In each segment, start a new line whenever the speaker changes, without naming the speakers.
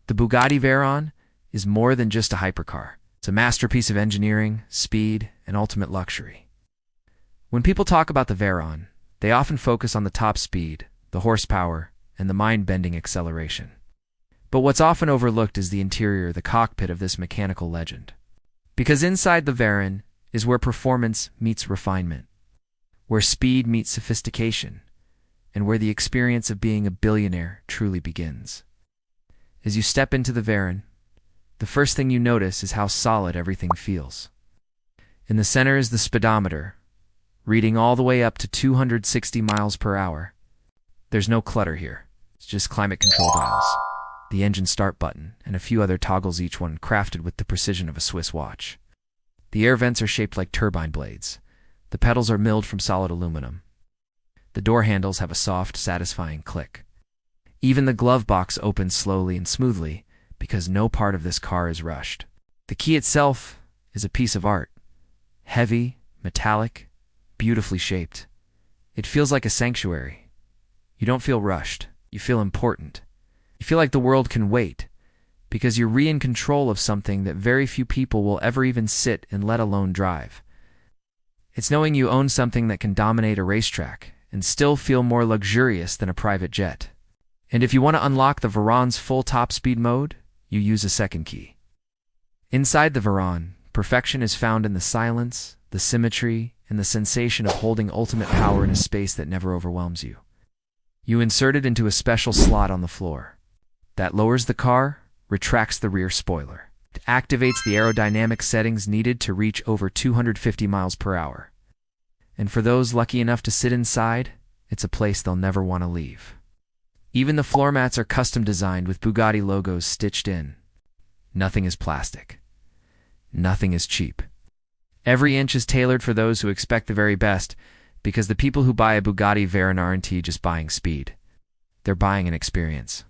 The Bugatti Veyron is more than just a hypercar. It's a masterpiece of engineering, speed, and ultimate luxury. When people talk about the Veyron, they often focus on the top speed, the horsepower, and the mind-bending acceleration. But what's often overlooked is the interior, the cockpit of this mechanical legend. Because inside the Veyron is where performance meets refinement, where speed meets sophistication, and where the experience of being a billionaire truly begins. As you step into the Veyron, the first thing you notice is how solid everything feels. In the center is the speedometer, reading all the way up to 260 miles per hour. There's no clutter here. It's just climate control dials, the engine start button, and a few other toggles, each one crafted with the precision of a Swiss watch. The air vents are shaped like turbine blades. The pedals are milled from solid aluminum. The door handles have a soft, satisfying click. Even the glove box opens slowly and smoothly because no part of this car is rushed. The key itself is a piece of art. Heavy, metallic, beautifully shaped. It feels like a sanctuary. You don't feel rushed. You feel important. You feel like the world can wait because you're in control of something that very few people will ever even sit and let alone drive. It's knowing you own something that can dominate a racetrack and still feel more luxurious than a private jet. And if you want to unlock the Veyron's full top speed mode, you use a second key. Inside the Veyron, perfection is found in the silence, the symmetry, and the sensation of holding ultimate power in a space that never overwhelms you. You insert it into a special slot on the floor. That lowers the car, retracts the rear spoiler. It activates the aerodynamic settings needed to reach over 250 miles per hour. And for those lucky enough to sit inside, it's a place they'll never want to leave. Even the floor mats are custom designed with Bugatti logos stitched in. Nothing is plastic. Nothing is cheap. Every inch is tailored for those who expect the very best, because the people who buy a Bugatti Veyron aren't just buying speed. They're buying an experience.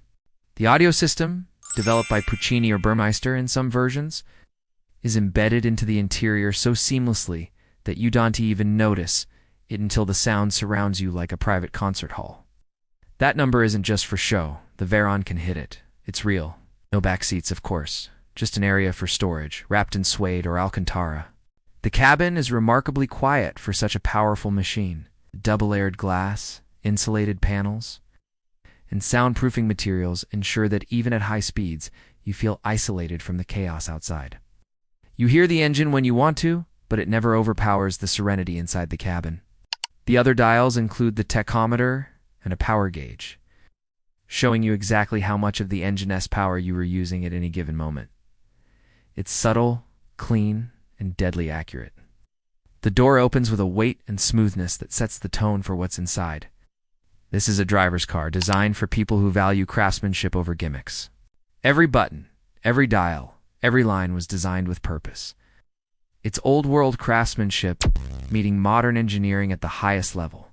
The audio system, developed by Puccini or Burmeister in some versions, is embedded into the interior so seamlessly that you don't even notice it until the sound surrounds you like a private concert hall. That number isn't just for show. The Veyron can hit it. It's real. No back seats, of course. Just an area for storage, wrapped in suede or Alcantara. The cabin is remarkably quiet for such a powerful machine. Double-layered glass, insulated panels, and soundproofing materials ensure that even at high speeds, you feel isolated from the chaos outside. You hear the engine when you want to, but it never overpowers the serenity inside the cabin. The other dials include the tachometer and a power gauge, showing you exactly how much of the engine's power you were using at any given moment. It's subtle, clean, and deadly accurate. The door opens with a weight and smoothness that sets the tone for what's inside. This is a driver's car designed for people who value craftsmanship over gimmicks. Every button, every dial, every line was designed with purpose. It's old-world craftsmanship meeting modern engineering at the highest level.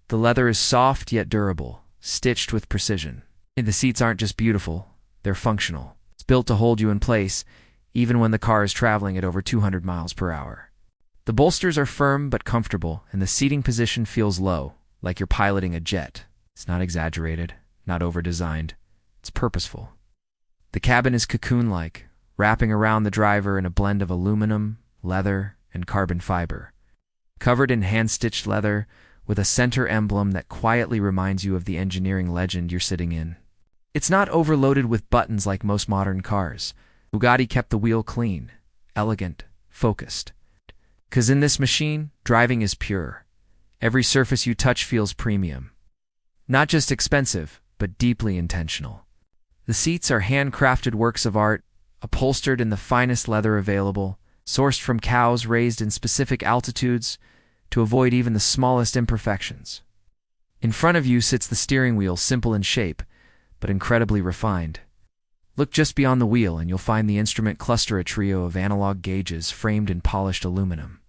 The leather is soft yet durable, stitched with precision. And the seats aren't just beautiful, they're functional. It's built to hold you in place, even when the car is traveling at over 200 miles per hour. The bolsters are firm but comfortable, and the seating position feels low, like you're piloting a jet. It's not exaggerated, not over-designed. It's purposeful. The cabin is cocoon-like, wrapping around the driver in a blend of aluminum, leather, and carbon fiber. Covered in hand-stitched leather, with a center emblem that quietly reminds you of the engineering legend you're sitting in. It's not overloaded with buttons like most modern cars. Bugatti kept the wheel clean, elegant, focused. 'Cause in this machine, driving is pure. Every surface you touch feels premium. Not just expensive, but deeply intentional. The seats are handcrafted works of art, upholstered in the finest leather available, sourced from cows raised in specific altitudes, to avoid even the smallest imperfections. In front of you sits the steering wheel, simple in shape, but incredibly refined. Look just beyond the wheel and you'll find the instrument cluster, a trio of analog gauges framed in polished aluminum.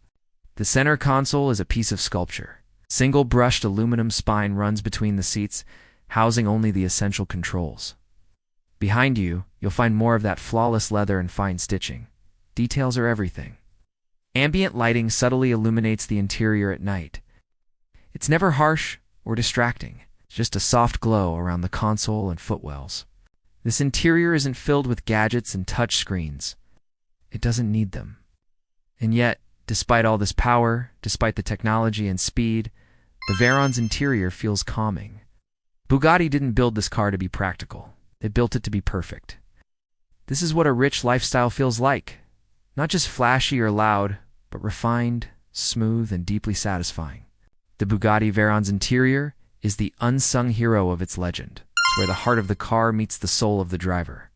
The center console is a piece of sculpture. Single brushed aluminum spine runs between the seats, housing only the essential controls. Behind you, you'll find more of that flawless leather and fine stitching. Details are everything. Ambient lighting subtly illuminates the interior at night. It's never harsh or distracting, just a soft glow around the console and footwells. This interior isn't filled with gadgets and touch screens. It doesn't need them. And yet, despite all this power, despite the technology and speed, the Veyron's interior feels calming. Bugatti didn't build this car to be practical. They built it to be perfect. This is what a rich lifestyle feels like. Not just flashy or loud, but refined, smooth, and deeply satisfying. The Bugatti Veyron's interior is the unsung hero of its legend. It's where the heart of the car meets the soul of the driver.